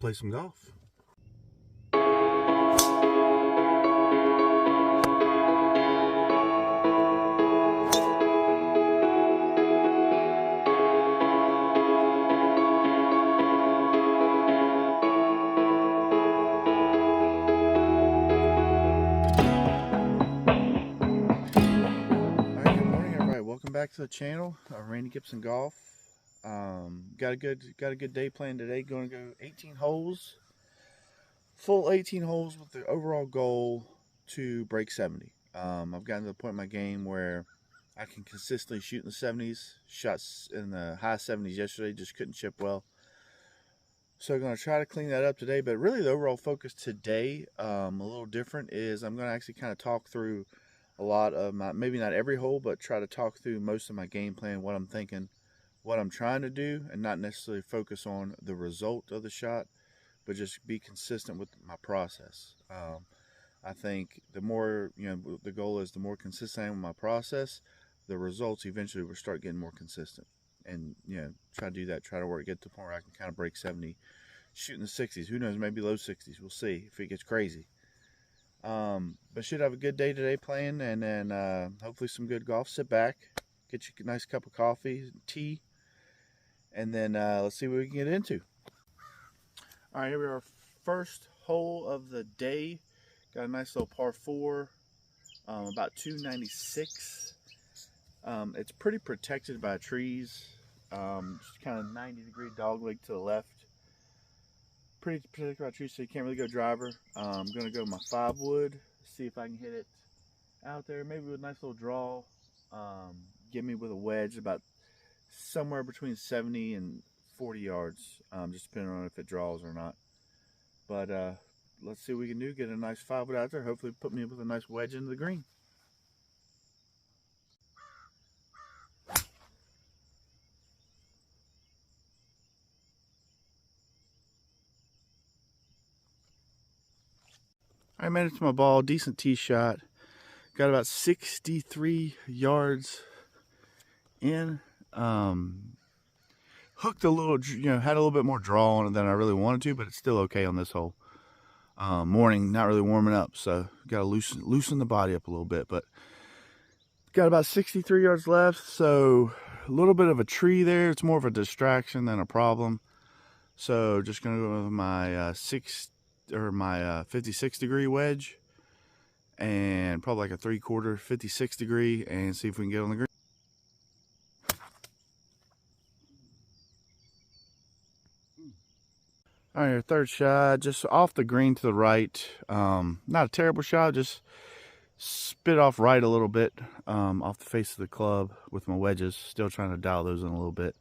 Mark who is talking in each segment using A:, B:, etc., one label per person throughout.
A: play some golf. Welcome back to the channel. Randy Gibson Golf. Got a good day planned today. Going to go 18 holes, full 18 holes with the overall goal to break 70. I've gotten to the point in my game where I can consistently shoot in the 70s. Shots in the high 70s yesterday, just couldn't chip well. So I'm going to try to clean that up today. But really, the overall focus today, a little different, is I'm going to actually kind of talk through a lot of my, maybe not every hole, but try to talk through most of my game plan, what I'm thinking, what I'm trying to do, and not necessarily focus on the result of the shot, but just be consistent with my process. I think the more, the goal is the more consistent I am with my process, the results eventually will start getting more consistent. And, try to do that, try to work, get to the point where I can kind of break 70, shoot in the 60s. Who knows, maybe low 60s. We'll see if it gets crazy. But should have a good day today playing, and then hopefully some good golf. Sit back, get you a nice cup of coffee, tea, and then let's see what we can get into. All right, here we are, first hole of the day. Got a nice little par 4, about 296. It's pretty protected by trees, just kind of 90-degree dogleg to the left. Pretty protected by trees, so you can't really go driver. I'm going to go my 5 wood, see if I can hit it out there, maybe with a nice little draw. Get me with a wedge about somewhere between 70 and 40 yards, just depending on if it draws or not. But let's see what we can do. Get a nice 5 wood out there, hopefully put me with a nice wedge into the green. I made it to my ball, decent tee shot. Got about 63 yards in. Hooked a little, had a little bit more draw on it than I really wanted to, but it's still okay on this hole. Morning, not really warming up, so got to loosen the body up a little bit. But got about 63 yards left, so a little bit of a tree there. It's more of a distraction than a problem. So just gonna go with my 56 degree wedge, and probably like a 3/4 56 degree, and see if we can get on the green. All right, our third shot, just off the green to the right. Not a terrible shot, just spit off right a little bit, off the face of the club with my wedges. Still trying to dial those in a little bit.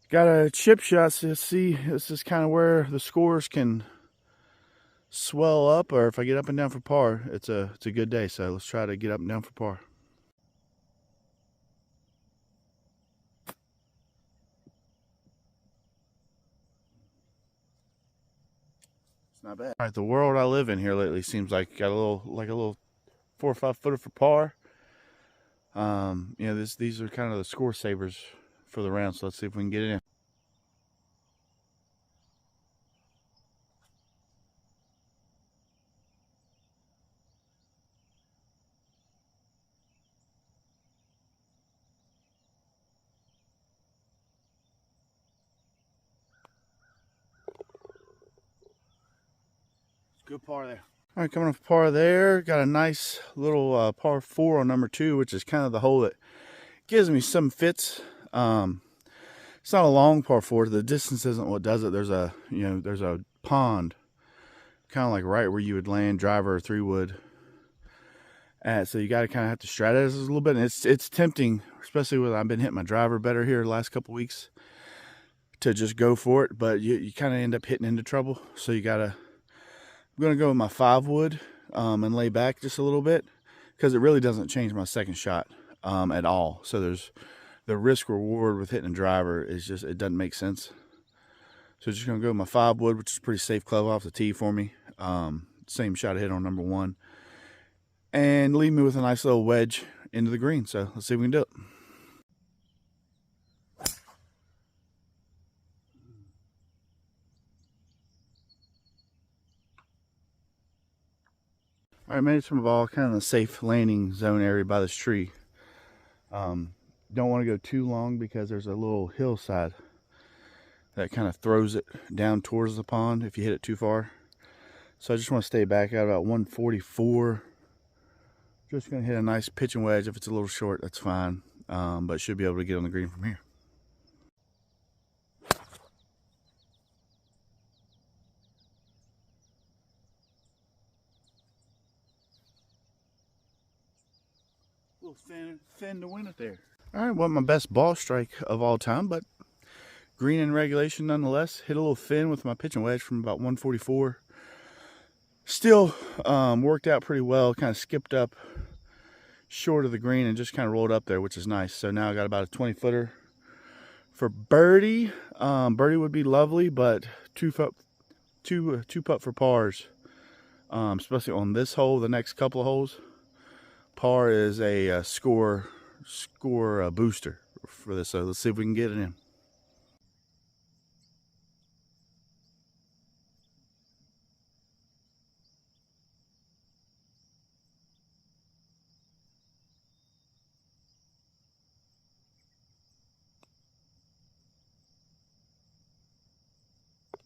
A: Got a chip shot, so see, this is kind of where the scores can swell up, or if I get up and down for par, it's a good day. So let's try to get up and down for par. It's not bad. All right, the world I live in here lately seems like got a little 4 or 5 footer for par. These are kind of the score savers for the round. So let's see if we can get it in. Good par there. All right, coming off par there, got a nice little par 4 on number 2, which is kind of the hole that gives me some fits. It's not a long par 4. The distance isn't what does it. There's a pond, kind of like right where you would land driver or 3 wood. So you got to kind of have to strategize a little bit. And it's tempting, especially when I've been hitting my driver better here the last couple weeks, to just go for it. But you kind of end up hitting into trouble. So you got to. I'm going to go with my 5 wood and lay back just a little bit, because it really doesn't change my second shot at all. So there's the risk reward with hitting a driver is just, it doesn't make sense. So just going to go with my 5 wood, which is a pretty safe club off the tee for me. Same shot I hit on number 1. And leave me with a nice little wedge into the green. So let's see if we can do it. All right, made it from a ball, kind of a safe landing zone area by this tree. Don't want to go too long because there's a little hillside that kind of throws it down towards the pond if you hit it too far. So I just want to stay back at about 144. Just going to hit a nice pitching wedge. If it's a little short, that's fine. But should be able to get on the green from here. A little thin to win it there. All right, wasn't my best ball strike of all time, but green in regulation nonetheless. Hit a little thin with my pitching wedge from about 144. Still worked out pretty well. Kind of skipped up short of the green and just kind of rolled up there, which is nice. So now I got about a 20-footer for birdie. Birdie would be lovely, but two putt for pars, especially on this hole. The next couple of holes, par is a score booster for this. So let's see if we can get it in.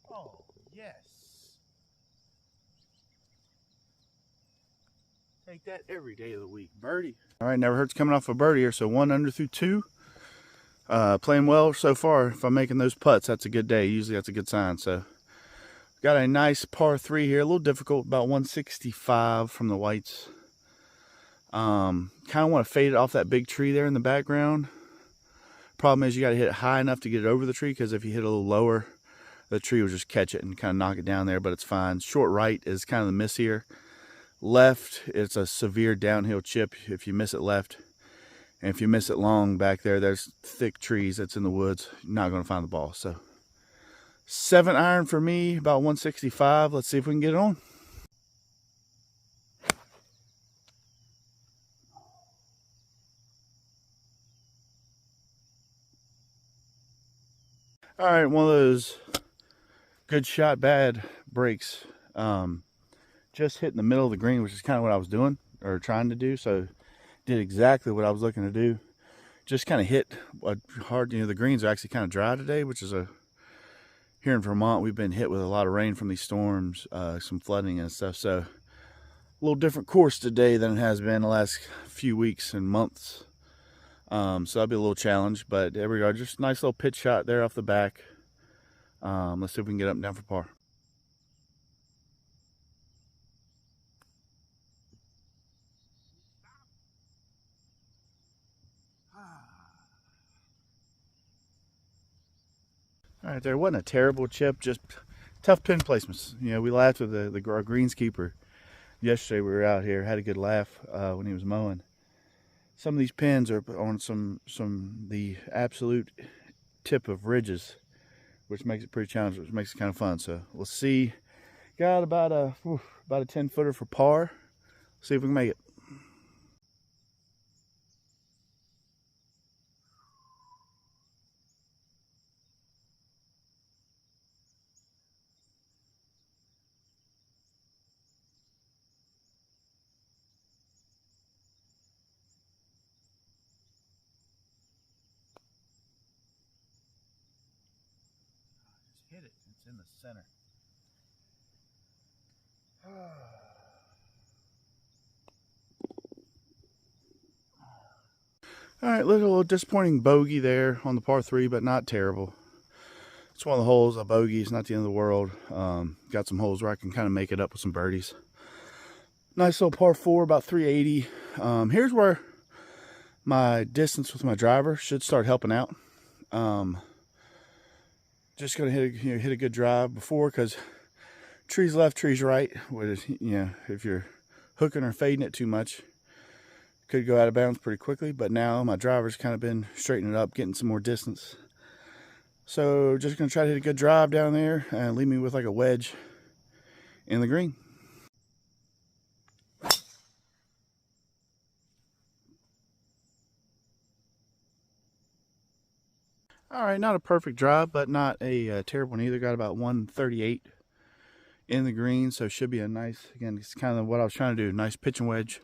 A: Oh, yes. Take that every day of the week. Birdie. All right, never hurts coming off a birdie here. So 1 under through 2. Playing well so far. If I'm making those putts, that's a good day. Usually that's a good sign. So got a nice par 3 here. A little difficult, about 165 from the whites. Kind of want to fade it off that big tree there in the background. Problem is you got to hit it high enough to get it over the tree, because if you hit a little lower, the tree will just catch it and kind of knock it down there, but it's fine. Short right is kind of the miss here. Left, it's a severe downhill chip if you miss it left. And if you miss it long back there, there's thick trees that's in the woods. You're not going to find the ball. So 7-iron for me, about 165. Let's see if we can get it on. All right, one of those good shot, bad breaks. Just hit in the middle of the green, which is kind of what I was doing or trying to do. So did exactly what I was looking to do. Just kind of hit hard. The greens are actually kind of dry today, which is here in Vermont, we've been hit with a lot of rain from these storms, some flooding and stuff. So a little different course today than it has been the last few weeks and months. So that'll be a little challenge, but there we go. Just a nice little pitch shot there off the back. Let's see if we can get up and down for par. All right, there wasn't a terrible chip, just tough pin placements. We laughed with our greenskeeper yesterday. We were out here, had a good laugh when he was mowing. Some of these pins are on the absolute tip of ridges, which makes it pretty challenging, which makes it kind of fun. So we'll see. Got about a 10-footer for par. See if we can make it. Just hit it. It's in the center. All right, little disappointing bogey there on the par 3, but not terrible. It's one of the holes, a bogey is not the end of the world. Got some holes where I can kind of make it up with some birdies. Nice little par 4, about 380. Here's where my distance with my driver should start helping out. Just gonna hit a good drive before, because trees left, trees right. If you're hooking or fading it too much, could go out of bounds pretty quickly. But now my driver's kind of been straightening it up, getting some more distance. So just gonna try to hit a good drive down there and leave me with like a wedge in the green. All right, not a perfect drive, but not a terrible one either. Got about 138 in the green, so it should be a nice, again, it's kind of what I was trying to do, nice pitching wedge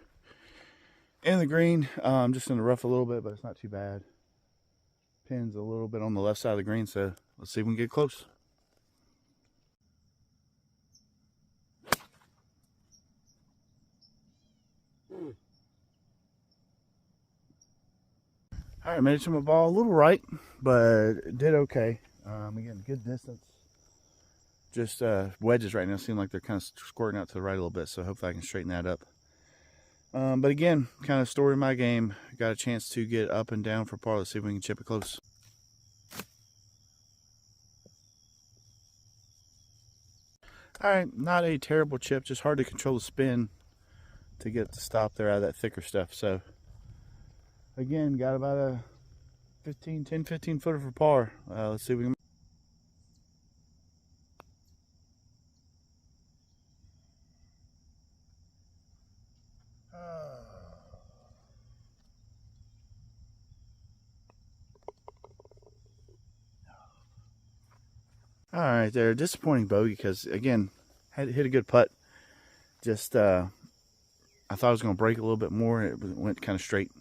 A: in the green. Just in the rough a little bit, but it's not too bad. Pins a little bit on the left side of the green, so let's see if we can get close. All right, made it to my ball, a little right, but did okay. Again, good distance. Just wedges right now seem like they're kind of squirting out to the right a little bit, so hopefully I can straighten that up. But again, kind of story of my game. Got a chance to get up and down for par. Let's see if we can chip it close. All right, not a terrible chip, just hard to control the spin to get the stop there out of that thicker stuff. So again, got about a 10-15 footer for par. Let's see if we can. All right, there, disappointing bogey because again, had hit a good putt. Just I thought I was going to break a little bit more. It went kind of straight.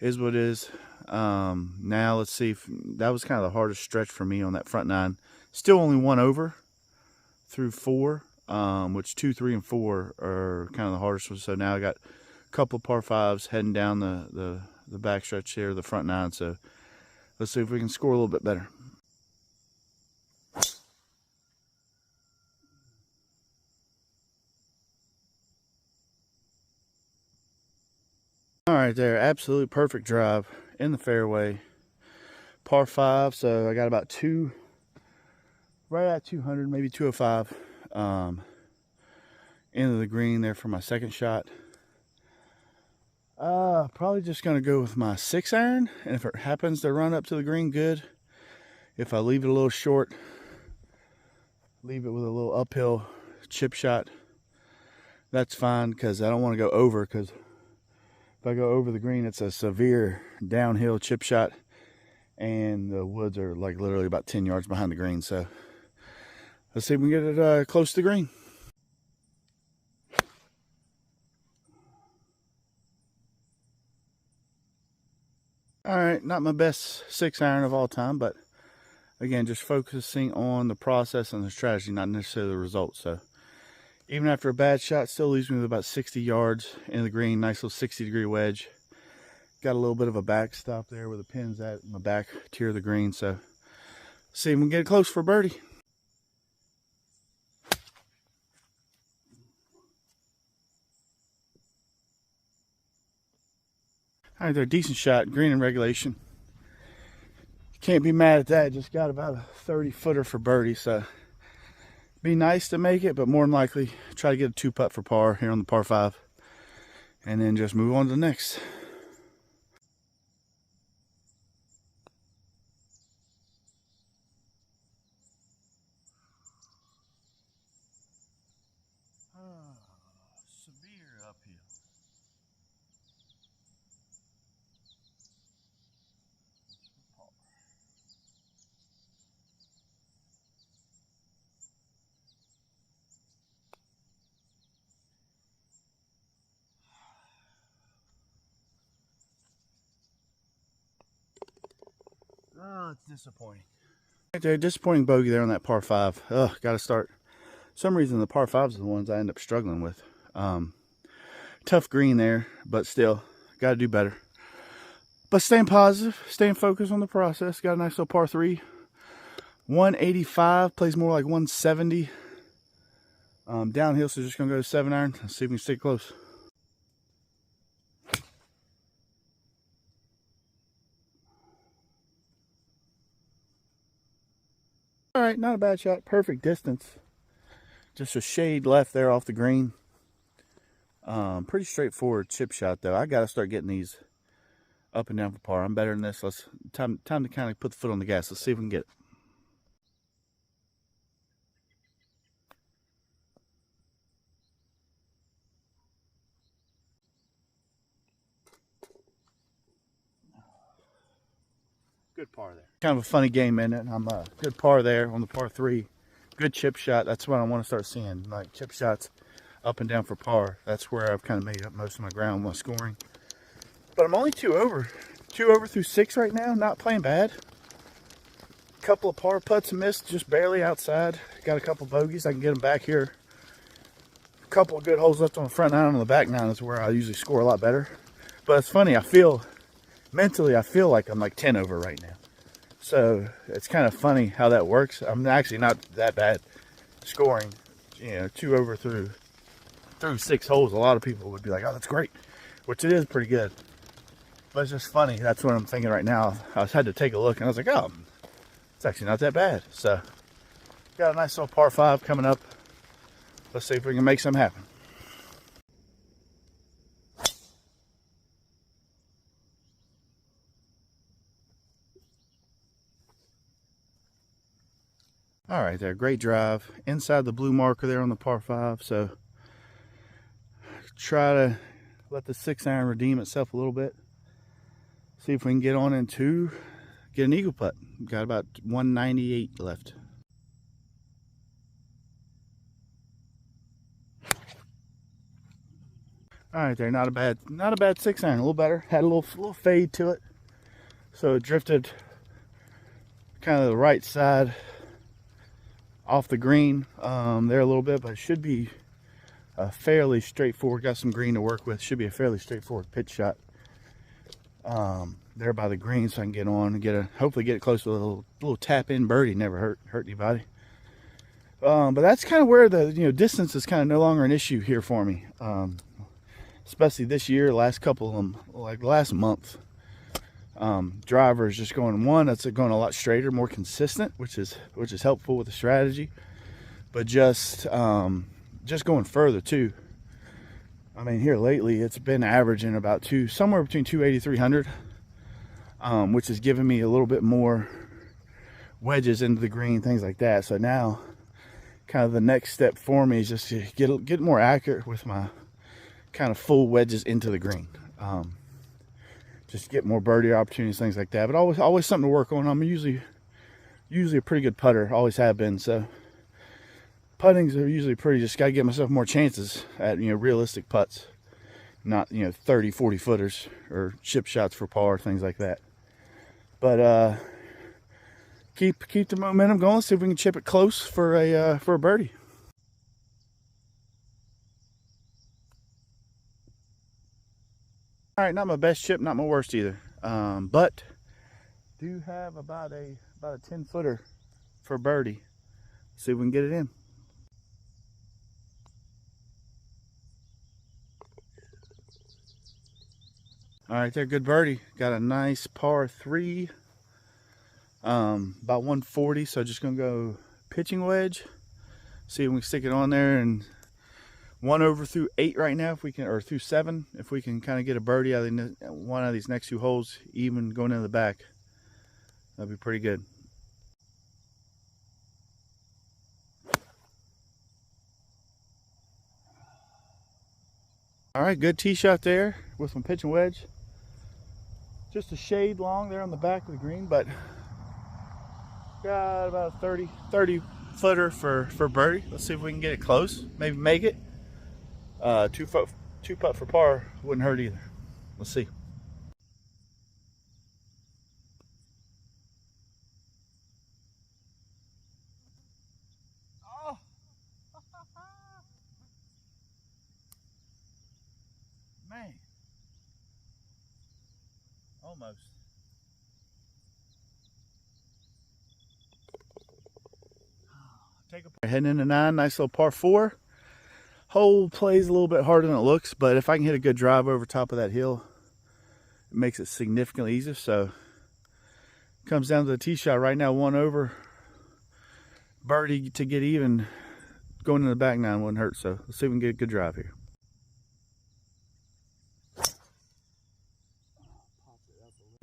A: Is what it is. Now let's see if that was kind of the hardest stretch for me on that front nine. Still only one over through 4, which 2, 3, and 4 are kind of the hardest ones. So now I got a couple of par 5s heading down the back stretch here, the front 9. So let's see if we can score a little bit better. All right, there, absolutely perfect drive in the fairway, par 5. So I got about 2, right at 200, maybe 205, into the green there for my second shot. Probably just gonna go with my 6-iron, and if it happens to run up to the green, good. If I leave it a little short, leave it with a little uphill chip shot, that's fine, because I don't want to go over, because if I go over the green, it's a severe downhill chip shot, and the woods are like literally about 10 yards behind the green. So let's see if we can get it close to the green. All right, not my best 6-iron of all time, but again, just focusing on the process and the strategy, not necessarily the results. So even after a bad shot, still leaves me with about 60 yards in the green. Nice little 60-degree wedge. Got a little bit of a backstop there where the pin's at in the back tier of the green. So see if we can get it close for birdie. All right, there, decent shot, green in regulation. Can't be mad at that. Just got about a 30-footer for birdie. So be nice to make it, but more than likely try to get a 2-putt for par here on the par 5, and then just move on to the next. Severe uphill. Oh, it's disappointing. Right there, disappointing bogey there on that par 5. Ugh, got to start. For some reason, the par 5s are the ones I end up struggling with. Tough green there, but still, got to do better. But staying positive, staying focused on the process. Got a nice little par 3. 185, plays more like 170. Downhill, so just going to go to 7-iron. Let's see if we can stay close. All right, not a bad shot. Perfect distance. Just a shade left there off the green. Pretty straightforward chip shot, though. I got to start getting these up and down for par. I'm better than this. Time to kind of put the foot on the gas. Let's see if we can get it. Good par there. Kind of a funny game, isn't it? I'm good par there on the par 3. good chip shot. That's what I want to start seeing, like chip shots up and down for par. That's where I've kind of made up most of my ground while scoring. But I'm only 2 over through 6 right now. Not playing bad. Couple of par putts missed, just barely outside. Got a couple bogeys. I can get them back here. A couple of good holes left on the front 9. On the back 9 is where I usually score a lot better. But it's funny, mentally I feel like I'm like 10 over right now. So it's kind of funny how that works. I'm actually not that bad scoring, 2 over through 6 holes. A lot of people would be like, oh, that's great, which it is pretty good. But it's just funny. That's what I'm thinking right now. I had to take a look and I was like, oh, it's actually not that bad. So got a nice little par 5 coming up. Let's see if we can make something happen. All right, there, great drive. Inside the blue marker there on the par 5. So try to let the 6-iron redeem itself a little bit. See if we can get on into, get an eagle putt. Got about 198 left. All right, there, not a bad 6-iron, a little better. Had a little fade to it, so it drifted kind of the right side off the green there a little bit, but it should be a fairly straightforward. Got some green to work with. Should be a fairly straightforward pitch shot there by the green, so I can get on and hopefully get it close to a little tap in birdie. Never hurt anybody. But that's kind of where the distance is kind of no longer an issue here for me. Especially this year, last couple of them, like last month. Driver is just going that's going a lot straighter, more consistent, which is helpful with the strategy. But just going further too. I mean, here lately it's been averaging about somewhere between 280 300, which has given me a little bit more wedges into the green, things like that. So now, kind of the next step for me is just to get more accurate with my kind of full wedges into the green. Just get more birdie opportunities, things like that. But always something to work on. I'm usually a pretty good putter, always have been. So puttings are usually pretty, just got to get myself more chances at realistic putts, not 30 40 footers or chip shots for par, things like that. But keep the momentum going, see if we can chip it close for a birdie. All right, not my best chip, not my worst either, but do have about a 10 footer for birdie. See if we can get it in. All right, there, good birdie. Got a nice par 3, about 140. So just gonna go pitching wedge. See if we can stick it on there, and 1 over through 8 right now, if we can, or through 7, if we can kind of get a birdie out of one of these next 2 holes, even going into the back, that'd be pretty good. All right, good tee shot there with some pitching wedge. Just a shade long there on the back of the green, but got about a 30 footer for birdie. Let's see if we can get it close, maybe make it. 2 putt for par wouldn't hurt either. Let's see. Oh. Man. Almost. Heading into 9, nice little par 4. Hole plays a little bit harder than it looks, but if I can hit a good drive over top of that hill, it makes it significantly easier. So comes down to the tee shot right now, 1 over. Birdie to get even. Going in the back 9 wouldn't hurt. So let's see if we can get a good drive here.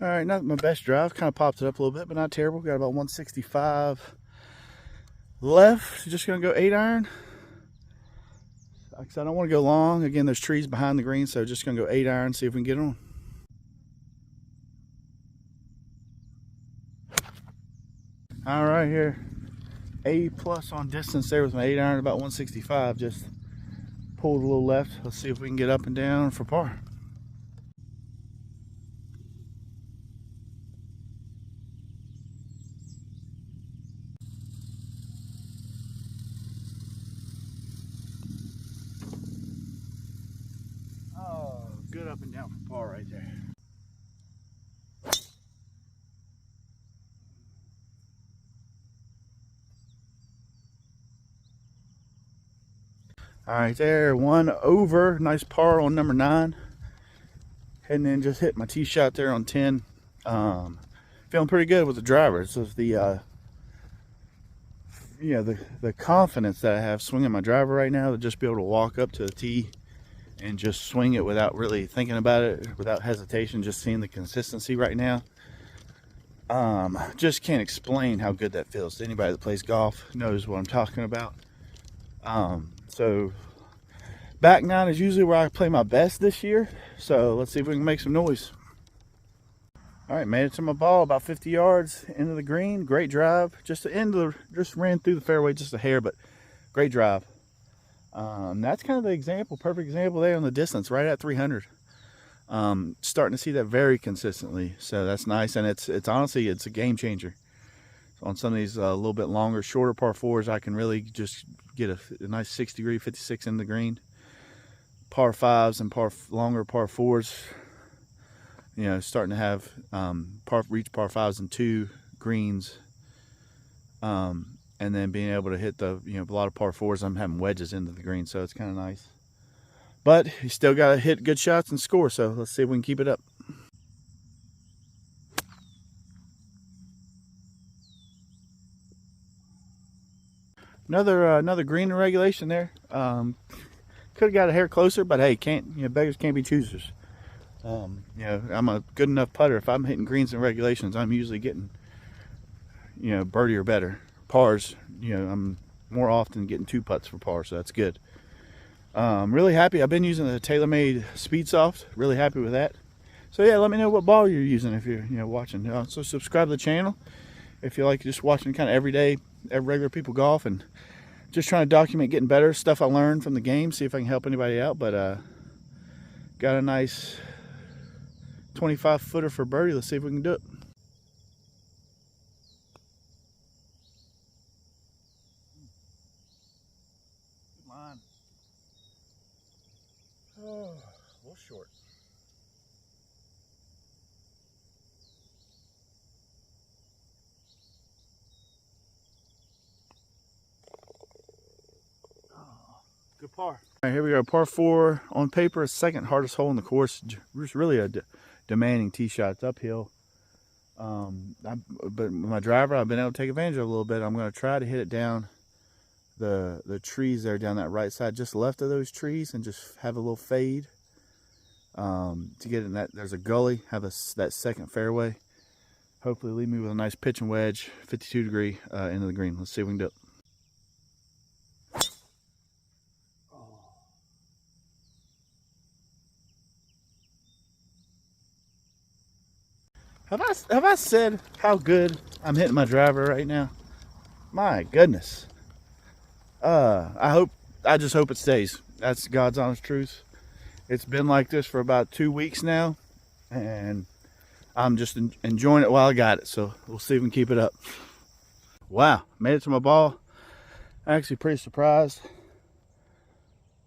A: All right, not my best drive. Kind of popped it up a little bit, but not terrible. Got about 165 left. Just gonna go 8-iron. Because I don't want to go long. Again, there's trees behind the green, so just gonna go 8-iron, see if we can get on. All right, here, A plus on distance there with my 8-iron, about 165. Just pulled a little left. Let's see if we can get up and down for par. Oh, good up and down for par right there. All right there, 1 over, nice par on number 9. And then just hit my tee shot there on 10. Feeling pretty good with the driver. It's just the the confidence that I have swinging my driver right now, to just be able to walk up to the tee and just swing it without really thinking about it, without hesitation, just seeing the consistency right now. Just can't explain how good that feels. Anybody that plays golf knows what I'm talking about. So back 9 is usually where I play my best this year. So let's see if we can make some noise. All right, made it to my ball, about 50 yards into the green. Great drive. Just ran through the fairway just a hair, but great drive. That's kind of the example, perfect example there on the distance, right at 300. Starting to see that very consistently, so that's nice. And it's honestly, it's a game changer. So on some of these a little bit longer, shorter par 4s, I can really just get a nice 6-degree, 56 in the green. Par 5s and longer par 4s, you know, starting to have reach par 5s and 2 greens, and then being able to hit the, a lot of par 4s. I'm having wedges into the green, so it's kind of nice. But you still got to hit good shots and score, so let's see if we can keep it up. Another green in regulation there. Could have got a hair closer, but hey, beggars can't be choosers. I'm a good enough putter. If I'm hitting greens in regulations, I'm usually getting, birdie or better. Pars, I'm more often getting 2 putts for par, so that's good. Really happy. I've been using the TaylorMade Speed Soft. Really happy with that. So yeah, let me know what ball you're using if you're watching. So subscribe to the channel if you like just watching kind of everyday, regular people golf, and just trying to document getting better, stuff I learned from the game, see if I can help anybody out. But got a nice 25-footer for birdie. Let's see if we can do it. Good line. Oh, a little short. Good par. All right, here we go. Par 4 on paper, second hardest hole in the course. It's really a demanding tee shot. It's uphill. But my driver, I've been able to take advantage of a little bit. I'm going to try to hit it down the trees there, down that right side, just left of those trees, and just have a little fade to get in that. There's a gully. Have that second fairway. Hopefully, leave me with a nice pitching wedge, 52-degree into the green. Let's see if we can do it. Have I said how good I'm hitting my driver right now? My goodness. I just hope it stays. That's God's honest truth. It's been like this for about 2 weeks now, and I'm just enjoying it while I got it. So we'll see if we can keep it up. Wow, made it to my ball. Actually pretty surprised.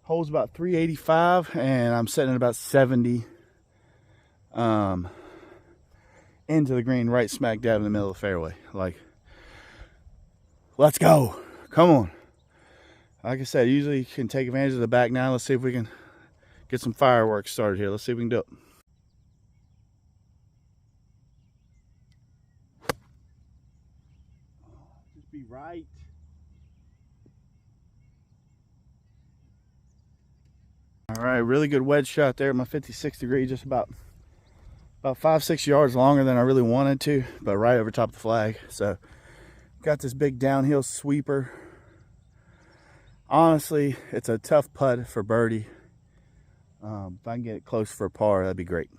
A: Hole's about 385, and I'm sitting at about 70. Into the green, right smack dab in the middle of the fairway. Like, let's go. Come on. Like I said, usually you can take advantage of the back 9. Let's see if we can get some fireworks started here. Let's see if we can do it. Just be right. All right, really good wedge shot there at my 56-degree, just about 5-6 yards longer than I really wanted to, but right over top of the flag. So got this big downhill sweeper. Honestly, it's a tough putt for birdie. If I can get it close for a par, that'd be great.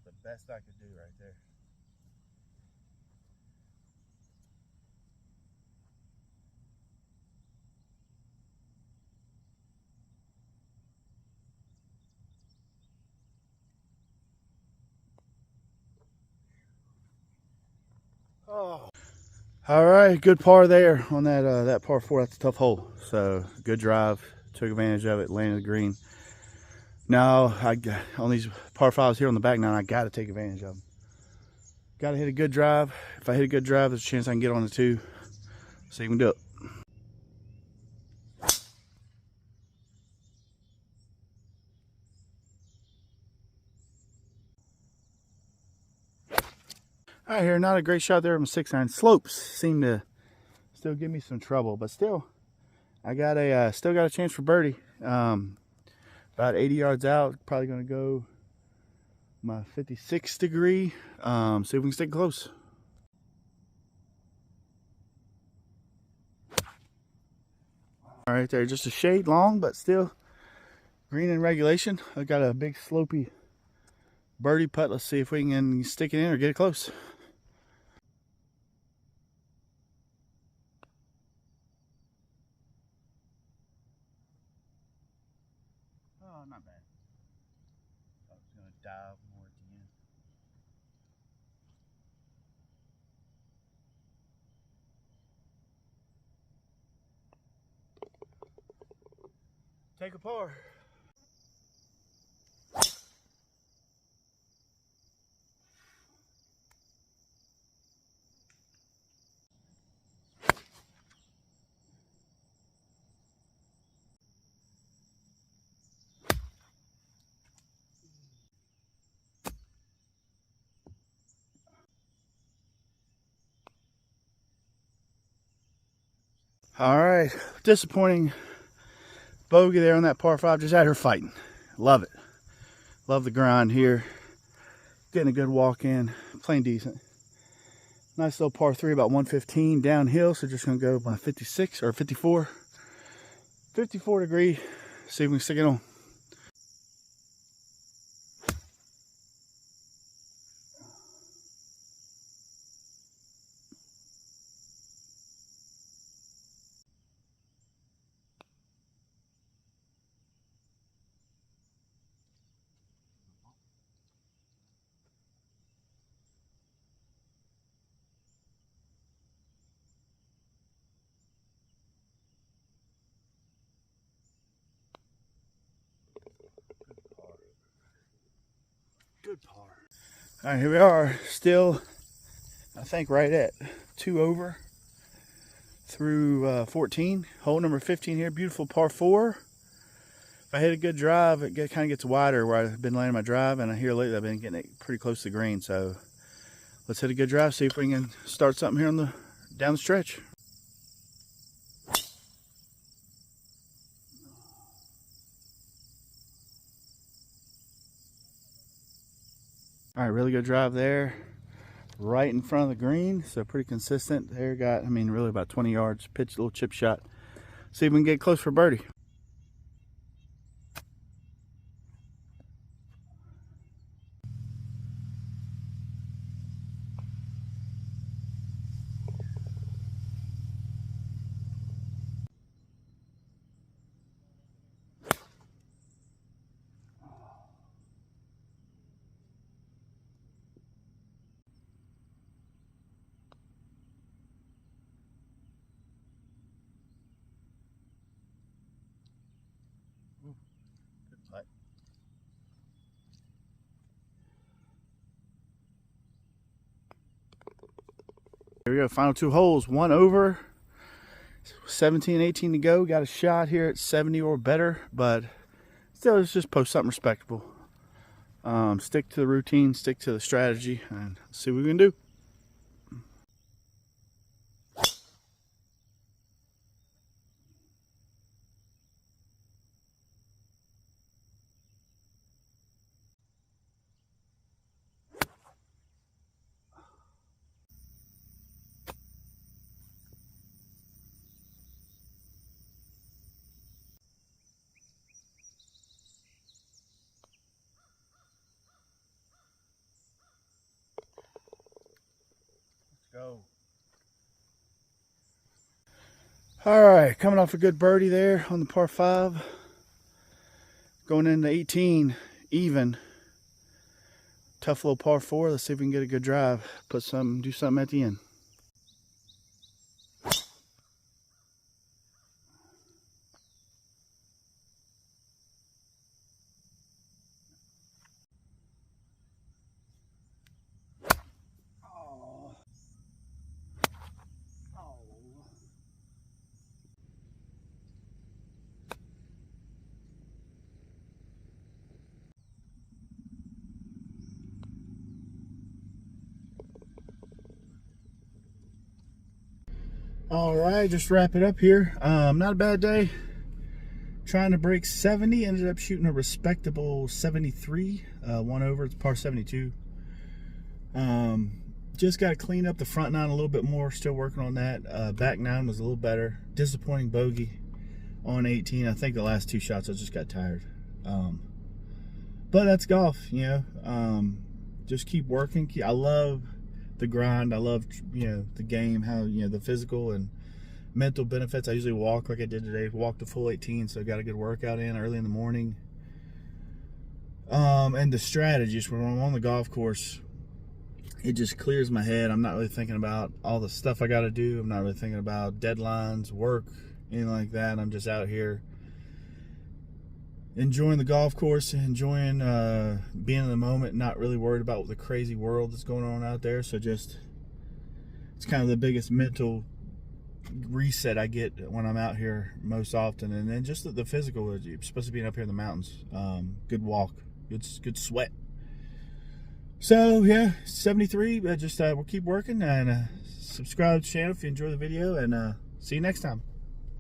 A: About the best I could do right there. Oh. All right, good par there on that par 4. That's a tough hole. So good drive, took advantage of it, landed the green. Now on these par 5s here on the back nine, I got to take advantage of them. Got to hit a good drive. If I hit a good drive, there's a chance I can get on the 2. So you can do it. All right, here, not a great shot there on 6-iron. Slopes seem to still give me some trouble, but still, I got a still got a chance for birdie. About 80 yards out, probably going to go my 56 degree. See if we can stay close. All right, there, just a shade long, but still green in regulation. I got a big slopey birdie putt. Let's see if we can stick it in or get it close. Oh, not bad. I was going to dive more at the end. Take a par. All right, disappointing bogey there on that par 5. Just out here fighting. Love it. Love the grind here. Getting a good walk in, playing decent. Nice little par 3, about 115 downhill. So just gonna go by 56 or 54. 54 degree. See if we can stick it on. Good par. All right, here we are. Still, I think right at 2 over through 14. Hole number 15 here. Beautiful par 4. If I hit a good drive, it kind of gets wider where I've been landing my drive, and here lately I've been getting it pretty close to the green. So let's hit a good drive, see if we can start something here on down the stretch. All right, really good drive there, right in front of the green, so pretty consistent. There, got, I mean, really about 20 yards, pitch, a little chip shot. See if we can get close for birdie. Good putt. Here we go, final 2 holes, 1 over, 17, 18 to go. Got a shot here at 70 or better, but still, let's just post something respectable. Stick to the routine, stick to the strategy, and see what we can do. All right, coming off a good birdie there on the par 5. Going into 18, even. Tough little par 4. Let's see if we can get a good drive. Do something at the end. All right, just wrap it up here. Not a bad day. Trying to break 70, ended up shooting a respectable 73, one over. It's par 72. Just got to clean up the front 9 a little bit more. Still working on that. Back 9 was a little better. Disappointing bogey on 18. I think the last 2 shots I just got tired. But that's golf, you know. Just keep working. I love the grind. I love, you know, the game, how, you know, the physical and mental benefits. I usually walk like I did today. Walked a full 18, so I got a good workout in early in the morning. And the strategies when I'm on the golf course, it just clears my head. I'm not really thinking about all the stuff I got to do. I'm not really thinking about deadlines, work, anything like that. I'm just out here enjoying the golf course, enjoying being in the moment, not really worried about the crazy world that's going on out there. So just, it's kind of the biggest mental reset I get when I'm out here most often. And then just the physical, you're supposed to be up here in the mountains. Good walk, good sweat. So yeah, 73, but just we'll keep working, and subscribe to the channel if you enjoy the video, and see you next time.